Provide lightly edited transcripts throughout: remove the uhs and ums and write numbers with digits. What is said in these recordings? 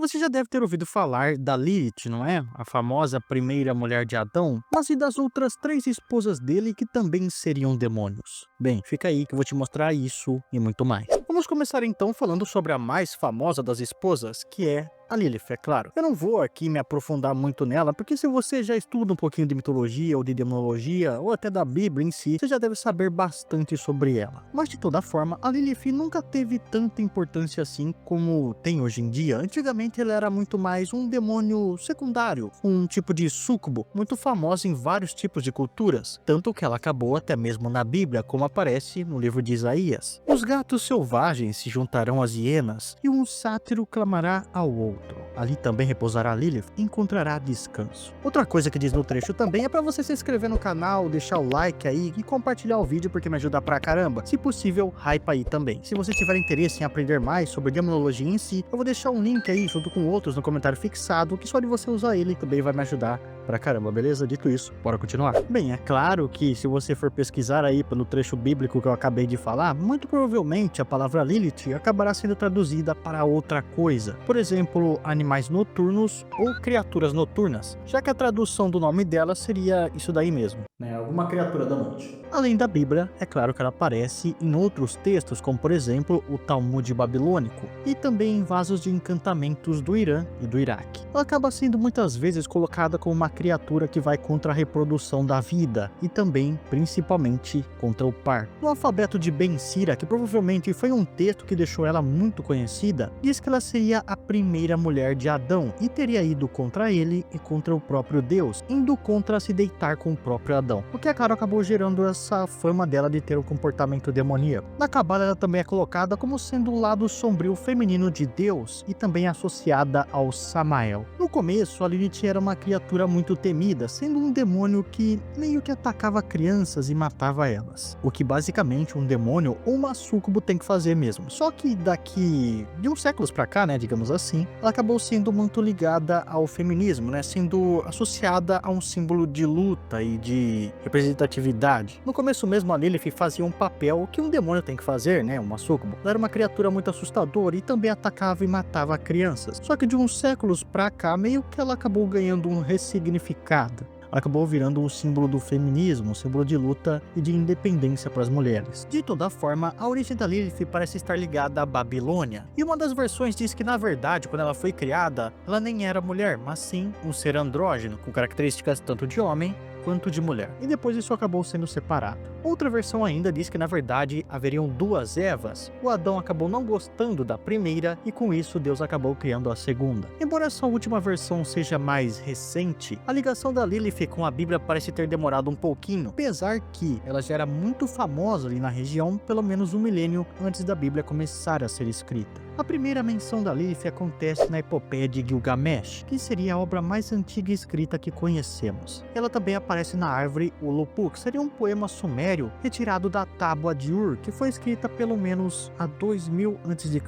Você já deve ter ouvido falar da Lilith, não é? A famosa primeira mulher de Adão, mas e das outras três esposas dele que também seriam demônios? Bem, fica aí que eu vou te mostrar isso e muito mais. Vamos começar então falando sobre a mais famosa das esposas, que é a Lilith, é claro. Eu não vou aqui me aprofundar muito nela, porque se você já estuda um pouquinho de mitologia ou de demonologia, ou até da Bíblia em si, você já deve saber bastante sobre ela. Mas de toda forma, a Lilith nunca teve tanta importância assim como tem hoje em dia. Antigamente ela era muito mais um demônio secundário, um tipo de súcubo, muito famosa em vários tipos de culturas, tanto que ela acabou até mesmo na Bíblia, como aparece no livro de Isaías. Os gatos selvagens se juntarão às hienas, e um sátiro clamará ao outro. Ali também repousará Lilith e encontrará descanso. Outra coisa que diz no trecho também é para você se inscrever no canal, deixar o like aí e compartilhar o vídeo porque me ajuda pra caramba. Se possível, hype aí também. Se você tiver interesse em aprender mais sobre demonologia em si, eu vou deixar um link aí junto com outros no comentário fixado, que só de você usar ele também vai me ajudar pra caramba, beleza? Dito isso, bora continuar. Bem, é claro que se você for pesquisar aí pelo trecho bíblico que eu acabei de falar, muito provavelmente a palavra Lilith acabará sendo traduzida para outra coisa. Por exemplo, animais noturnos ou criaturas noturnas, já que a tradução do nome dela seria isso daí mesmo, né? Alguma criatura da noite. Além da Bíblia, é claro que ela aparece em outros textos, como por exemplo o Talmud babilônico, e também em vasos de encantamentos do Irã e do Iraque. Ela acaba sendo muitas vezes colocada como uma criatura que vai contra a reprodução da vida, e também, principalmente, contra o parto. No alfabeto de Ben Sira, que provavelmente foi um texto que deixou ela muito conhecida, diz que ela seria a primeira mulher de Adão e teria ido contra ele e contra o próprio Deus, indo contra se deitar com o próprio Adão, o que é claro acabou gerando essa fama dela de ter um comportamento demoníaco. Na Cabala ela também é colocada como sendo o lado sombrio feminino de Deus e também associada ao Samael. No começo a Lilith era uma criatura muito temida, sendo um demônio que meio que atacava crianças e matava elas, o que basicamente um demônio ou uma súcubo tem que fazer mesmo. Só que daqui de uns séculos pra cá, né, digamos assim, ela acabou sendo muito ligada ao feminismo, né, sendo associada a um símbolo de luta e de representatividade. No começo mesmo a Lilith fazia um papel que um demônio tem que fazer, né, uma súcubo. Ela era uma criatura muito assustadora e também atacava e matava crianças. Só que de uns séculos pra cá, meio que ela acabou ganhando um ressignificado. Ela acabou virando um símbolo do feminismo, um símbolo de luta e de independência para as mulheres. De toda forma, a origem da Lilith parece estar ligada à Babilônia, e uma das versões diz que na verdade, quando ela foi criada, ela nem era mulher, mas sim um ser andrógeno, com características tanto de homem quanto de mulher, e depois isso acabou sendo separado. Outra versão ainda diz que na verdade haveriam duas Evas, o Adão acabou não gostando da primeira e com isso Deus acabou criando a segunda. Embora essa última versão seja mais recente, a ligação da Lilith com a Bíblia parece ter demorado um pouquinho, apesar que ela já era muito famosa ali na região pelo menos um milênio antes da Bíblia começar a ser escrita. A primeira menção da Lilith acontece na epopeia de Gilgamesh, que seria a obra mais antiga escrita que conhecemos. Ela também aparece na árvore Ulupu, que seria um poema sumério retirado da Tábua de Ur, que foi escrita pelo menos há 2000 a.C.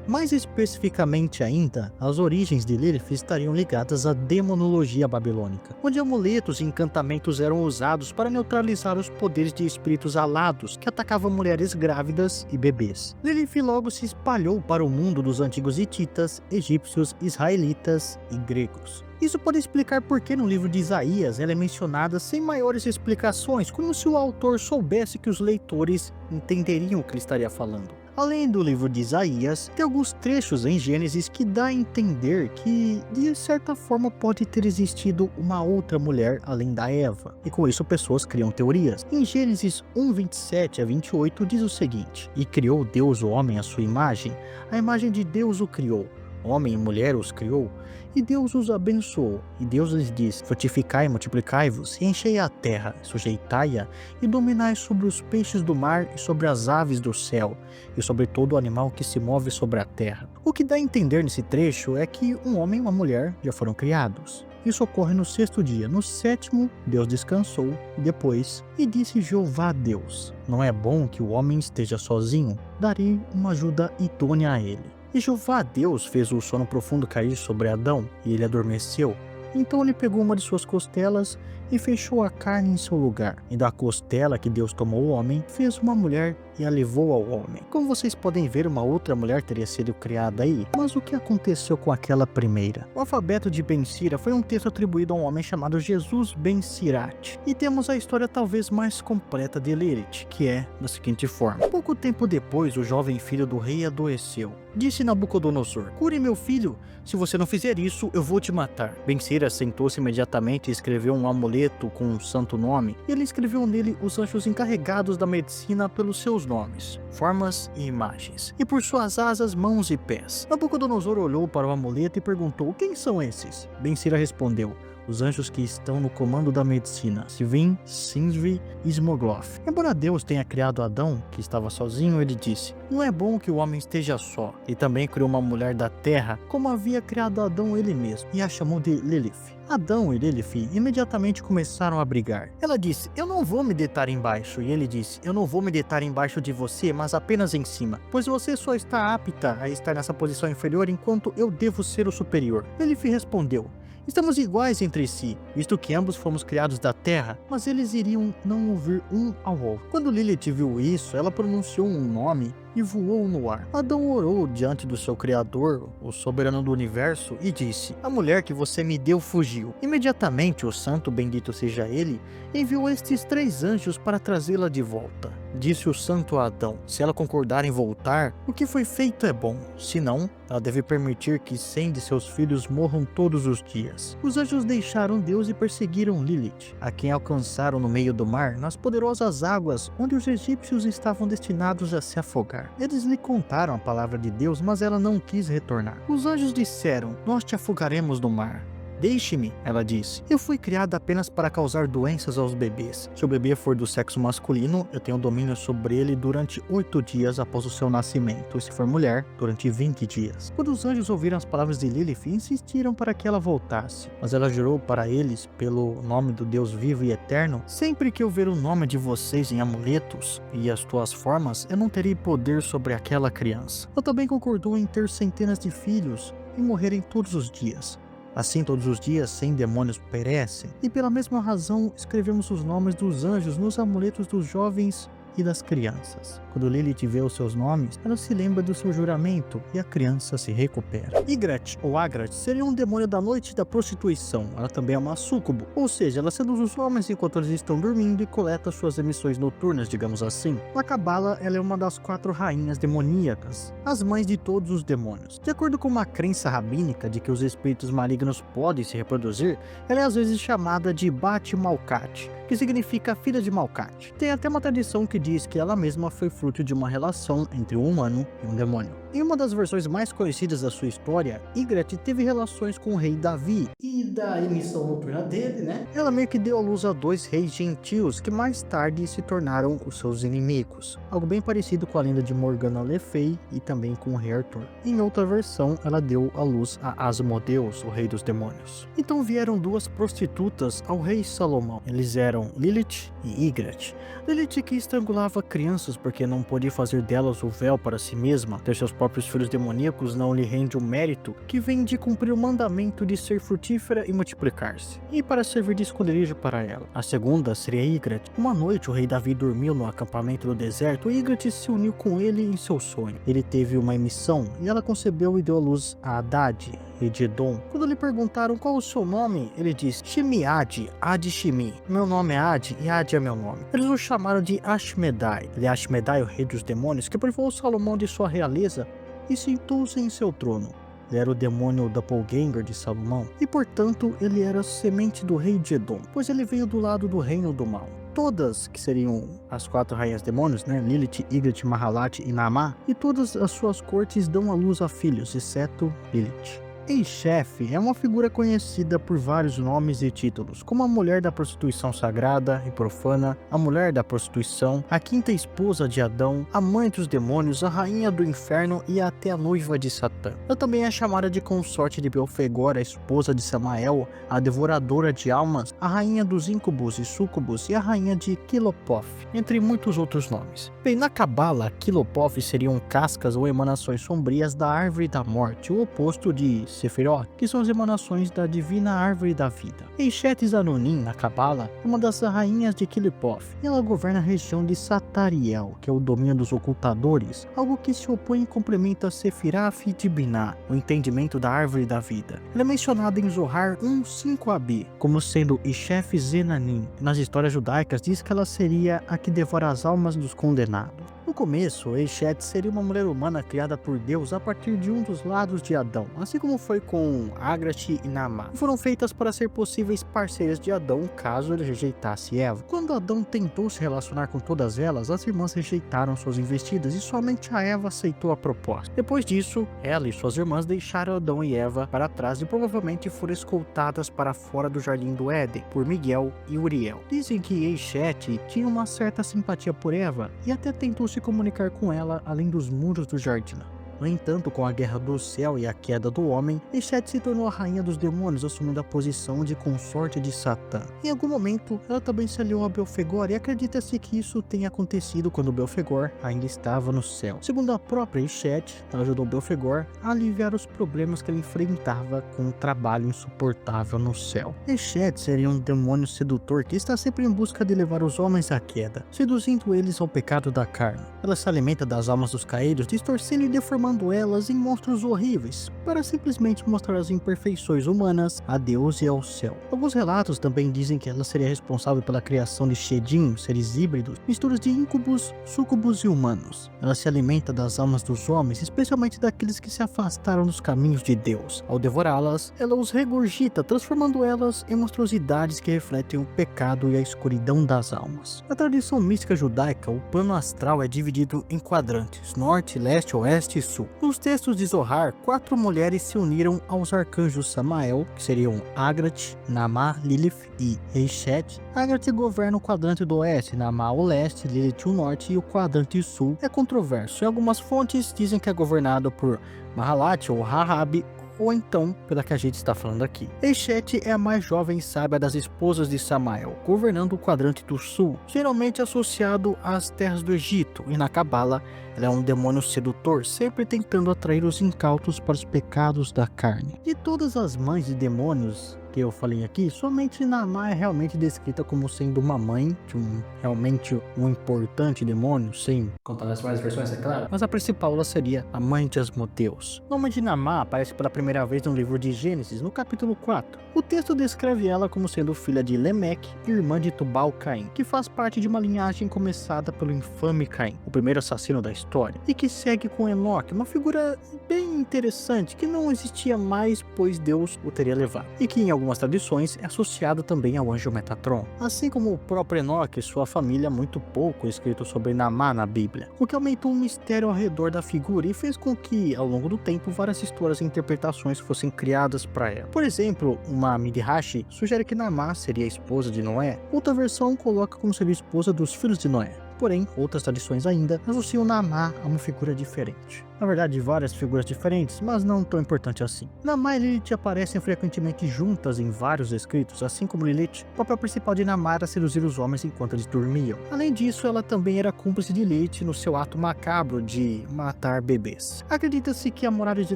Mais especificamente ainda, as origens de Lilith estariam ligadas à demonologia babilônica, onde amuletos e encantamentos eram usados para neutralizar os poderes de espíritos alados que atacavam mulheres grávidas e bebês. Lilith logo se espalhou para o mundo dos antigos hititas, egípcios, israelitas e gregos. Isso pode explicar por que no livro de Isaías ela é mencionada sem maiores explicações, como se o autor soubesse que os leitores entenderiam o que ele estaria falando. Além do livro de Isaías, tem alguns trechos em Gênesis que dá a entender que, de certa forma, pode ter existido uma outra mulher além da Eva, e com isso pessoas criam teorias. Em Gênesis 1:27 a 28 diz o seguinte: E criou Deus o homem à sua imagem, a imagem de Deus o criou, homem e mulher os criou, e Deus os abençoou, e Deus lhes disse: Frutificai e multiplicai-vos, e enchei a terra, sujeitai-a, e dominai sobre os peixes do mar, e sobre as aves do céu, e sobre todo o animal que se move sobre a terra. O que dá a entender nesse trecho é que um homem e uma mulher já foram criados. Isso ocorre no sexto dia. No sétimo, Deus descansou, e depois, e disse Jeová a Deus: Não é bom que o homem esteja sozinho, darei uma ajuda idônea a ele. E Jeová Deus fez o sono profundo cair sobre Adão, e ele adormeceu. Então ele pegou uma de suas costelas e fechou a carne em seu lugar. E da costela que Deus tomou o homem, fez uma mulher e a levou ao homem. Como vocês podem ver, uma outra mulher teria sido criada aí, mas o que aconteceu com aquela primeira? O alfabeto de Ben Sira foi um texto atribuído a um homem chamado Jesus Ben Sirat, e temos a história talvez mais completa de Lilith, que é da seguinte forma: pouco tempo depois, o jovem filho do rei adoeceu. Disse Nabucodonosor: cure meu filho, se você não fizer isso, eu vou te matar. Ben Sira sentou-se imediatamente e escreveu um amuleto com um santo nome, e ele escreveu nele os anjos encarregados da medicina pelos seus nomes, formas e imagens, e por suas asas, mãos e pés. Nabucodonosor olhou para o amuleto e perguntou: quem são esses? Ben Sira respondeu: os anjos que estão no comando da medicina, Sivin, Sinvi e Smogloth. Embora Deus tenha criado Adão, que estava sozinho, ele disse: não é bom que o homem esteja só. E também criou uma mulher da terra, como havia criado Adão ele mesmo, e a chamou de Lilith. Adão e Lilith imediatamente começaram a brigar. Ela disse: eu não vou me deitar embaixo. E ele disse: eu não vou me deitar embaixo de você, mas apenas em cima, pois você só está apta a estar nessa posição inferior, enquanto eu devo ser o superior. Lilith respondeu: estamos iguais entre si, visto que ambos fomos criados da terra, mas eles iriam não ouvir um ao outro. Quando Lilith viu isso, ela pronunciou um nome e voou no ar. Adão orou diante do seu Criador, o soberano do universo, e disse: a mulher que você me deu fugiu. Imediatamente o santo, bendito seja ele, enviou estes 3 anjos para trazê-la de volta. Disse o santo a Adão: se ela concordar em voltar, o que foi feito é bom. Se não, ela deve permitir que 100 de seus filhos morram todos os dias. Os anjos deixaram Deus e perseguiram Lilith, a quem alcançaram no meio do mar, nas poderosas águas onde os egípcios estavam destinados a se afogar. Eles lhe contaram a palavra de Deus, mas ela não quis retornar. Os anjos disseram: nós te afogaremos no mar. Deixe-me, ela disse. Eu fui criada apenas para causar doenças aos bebês. Se o bebê for do sexo masculino, eu tenho domínio sobre ele durante 8 dias após o seu nascimento. E se for mulher, durante 20 dias. Quando os anjos ouviram as palavras de Lilith, insistiram para que ela voltasse. Mas ela jurou para eles, pelo nome do Deus vivo e eterno: sempre que eu ver o nome de vocês em amuletos e as tuas formas, eu não terei poder sobre aquela criança. Ela também concordou em ter centenas de filhos e morrerem todos os dias. Assim, todos os dias, 100 demônios perecem, e pela mesma razão escrevemos os nomes dos anjos nos amuletos dos jovens e das crianças. Quando Lilith vê os seus nomes, ela se lembra do seu juramento e a criança se recupera. Ygritte ou Agrat seria um demônio da noite e da prostituição. Ela também é uma súcubo, ou seja, ela seduz os homens enquanto eles estão dormindo e coleta suas emissões noturnas, digamos assim. Na Cabala, ela é uma das 4 rainhas demoníacas, as mães de todos os demônios. De acordo com uma crença rabínica de que os espíritos malignos podem se reproduzir, ela é às vezes chamada de Bat Malkat, que significa filha de Malkat. Tem até uma tradição que diz que ela mesma foi fruto de uma relação entre um humano e um demônio. Em uma das versões mais conhecidas da sua história, Ygritte teve relações com o rei Davi, e da emissão noturna dele, né, ela meio que deu à luz a 2 reis gentios que mais tarde se tornaram os seus inimigos. Algo bem parecido com a lenda de Morgana Le Fay e também com o rei Arthur. Em outra versão, ela deu à luz a Asmodeus, o rei dos demônios. Então vieram 2 prostitutas ao rei Salomão. Eles eram Lilith e Ygritte. Lilith, que estrangulava crianças porque não podia fazer delas o véu para si mesma. Ter seus próprios filhos demoníacos não lhe rende o mérito que vem de cumprir o mandamento de ser frutífera e multiplicar-se, e para servir de esconderijo para ela. A segunda seria Ygritte. Uma noite o rei Davi dormiu no acampamento do deserto e Ygritte se uniu com ele em seu sonho. Ele teve uma emissão e ela concebeu e deu à luz a Haddad, rei de Edom. Quando lhe perguntaram qual o seu nome, ele disse: Shimi-Ad, Ad Shimi. Meu nome é Ad e Ad é meu nome. Eles o chamaram de Ashmedai. Ele é Ashmedai, o rei dos demônios, que privou Salomão de sua realeza e sentou-se em seu trono. Ele era o demônio Doppelganger de Salomão, e portanto ele era semente do rei de Edom, pois ele veio do lado do reino do mal. Todas, que seriam as 4 rainhas demônios, né, Lilith, Ygritte, Mahalat e Naamah, e todas as suas cortes dão à luz a filhos, exceto Lilith. Enxefe é uma figura conhecida por vários nomes e títulos, como a mulher da prostituição sagrada e profana, a mulher da prostituição, a 5ª esposa de Adão, a mãe dos demônios, a rainha do inferno e até a noiva de Satã. Ela também é chamada de consorte de Belfegor, a esposa de Samael, a devoradora de almas, a rainha dos íncubos e súcubos e a rainha de Quilopoth, entre muitos outros nomes. Bem, na Cabala, Quilopoth seriam cascas ou emanações sombrias da árvore da morte, o oposto de Sephiroth, que são as emanações da divina árvore da vida. Eshet Zanonim, na Cabala, é uma das rainhas de Qlipoth, e ela governa a região de Satariel, que é o domínio dos ocultadores, algo que se opõe e complementa Sephiroth de Binah, o entendimento da árvore da vida. Ela é mencionada em Zohar 1.5ab, como sendo Ishef Zenanim. Nas histórias judaicas diz que ela seria a que devora as almas dos condenados. No começo, Eshet seria uma mulher humana criada por Deus a partir de um dos lados de Adão, assim como foi com Agrat e Naamah. Foram feitas para ser possíveis parceiras de Adão caso ele rejeitasse Eva. Quando Adão tentou se relacionar com todas elas, as irmãs rejeitaram suas investidas e somente a Eva aceitou a proposta. Depois disso, ela e suas irmãs deixaram Adão e Eva para trás e provavelmente foram escoltadas para fora do Jardim do Éden por Miguel e Uriel. Dizem que Eshet tinha uma certa simpatia por Eva e até tentou se comunicar com ela além dos muros do jardim. No entanto, com a guerra do céu e a queda do homem, Eshet se tornou a rainha dos demônios, assumindo a posição de consorte de Satã. Em algum momento, ela também se aliou a Belfegor e acredita-se que isso tenha acontecido quando Belfegor ainda estava no céu. Segundo a própria Eshet, ela ajudou Belfegor a aliviar os problemas que ele enfrentava com um trabalho insuportável no céu. Eshet seria um demônio sedutor que está sempre em busca de levar os homens à queda, seduzindo eles ao pecado da carne. Ela se alimenta das almas dos caídos, distorcendo e deformando elas em monstros horríveis, para simplesmente mostrar as imperfeições humanas a Deus e ao céu. Alguns relatos também dizem que ela seria responsável pela criação de Shedim, seres híbridos, misturas de íncubos, súcubos e humanos. Ela se alimenta das almas dos homens, especialmente daqueles que se afastaram dos caminhos de Deus. Ao devorá-las, ela os regurgita, transformando elas em monstruosidades que refletem o pecado e a escuridão das almas. Na tradição mística judaica, o plano astral é dividido em quadrantes: norte, leste, oeste e sul. Nos textos de Zohar, 4 mulheres se uniram aos arcanjos Samael, que seriam Agrat, Naamah, Lilith e Eshet. Agrat governa o quadrante do oeste, Naamah o leste, Lilith o norte e o quadrante sul é controverso. Em algumas fontes dizem que é governado por Mahalat ou Rahab, ou então pela que a gente está falando aqui. Eshet é a mais jovem e sábia das esposas de Samael, governando o quadrante do sul, geralmente associado às terras do Egito, e na Cabala ela é um demônio sedutor, sempre tentando atrair os incautos para os pecados da carne. De todas as mães de demônios que eu falei aqui, somente Naamah é realmente descrita como sendo uma mãe de realmente um importante demônio, sem contar as várias versões, é claro, mas a principal ela seria a mãe de Asmodeus. O nome de Naamah aparece pela primeira vez no livro de Gênesis, no capítulo 4. O texto descreve ela como sendo filha de Lemeque e irmã de Tubal-Caim, que faz parte de uma linhagem começada pelo infame Caim, o primeiro assassino da história, e que segue com Enoque, uma figura bem interessante que não existia mais, pois Deus o teria levado, e que em algumas tradições é associado também ao anjo Metatron. Assim como o próprio Enoque e sua família, muito pouco escrito sobre Naamah na Bíblia, o que aumentou um mistério ao redor da figura e fez com que, ao longo do tempo, várias histórias e interpretações fossem criadas para ela. Por exemplo, uma Midrash sugere que Naamah seria a esposa de Noé, outra versão coloca como seria esposa dos filhos de Noé. Porém, outras tradições ainda associam Naamah a uma figura diferente. Na verdade, várias figuras diferentes, mas não tão importante assim. Naamah e Lilith aparecem frequentemente juntas em vários escritos, assim como Lilith, o papel principal de Naamah era seduzir os homens enquanto eles dormiam. Além disso, ela também era cúmplice de Lilith no seu ato macabro de matar bebês. Acredita-se que a morada de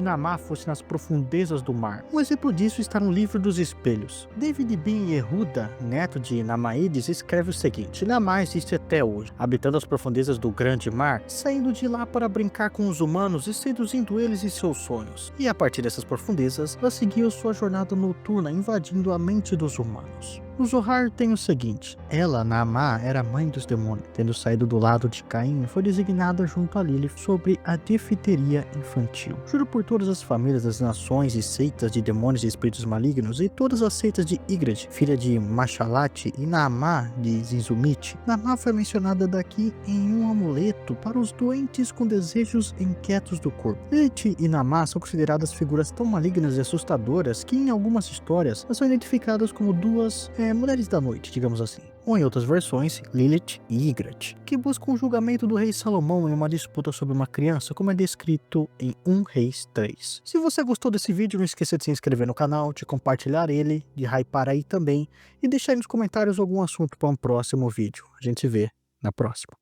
Naamah fosse nas profundezas do mar. Um exemplo disso está no livro dos espelhos. David Ben Yehuda, neto de Namaídes, escreve o seguinte: Naamah existe até hoje, habitando as profundezas do grande mar, saindo de lá para brincar com os humanos e seduzindo eles em seus sonhos. E a partir dessas profundezas, ela seguiu sua jornada noturna, invadindo a mente dos humanos. O Zohar tem o seguinte: ela, Naamah, era mãe dos demônios. Tendo saído do lado de Caim, foi designada junto a Lilith sobre a difteria infantil. Juro por todas as famílias das nações e seitas de demônios e espíritos malignos, e todas as seitas de Igrat, filha de Mashalat, e Naamah de Zinzumit. Naamah foi mencionada daqui em um amuleto para os doentes com desejos inquietos do corpo. Lilith e Naamah são consideradas figuras tão malignas e assustadoras que, em algumas histórias, elas são identificadas como duas mulheres da noite, digamos assim. Ou em outras versões, Lilith e Igrat, que buscam o julgamento do rei Salomão em uma disputa sobre uma criança, como é descrito em 1 Reis 3. Se você gostou desse vídeo, não esqueça de se inscrever no canal, de compartilhar ele, de hypar aí também, e deixar aí nos comentários algum assunto para um próximo vídeo. A gente se vê na próxima.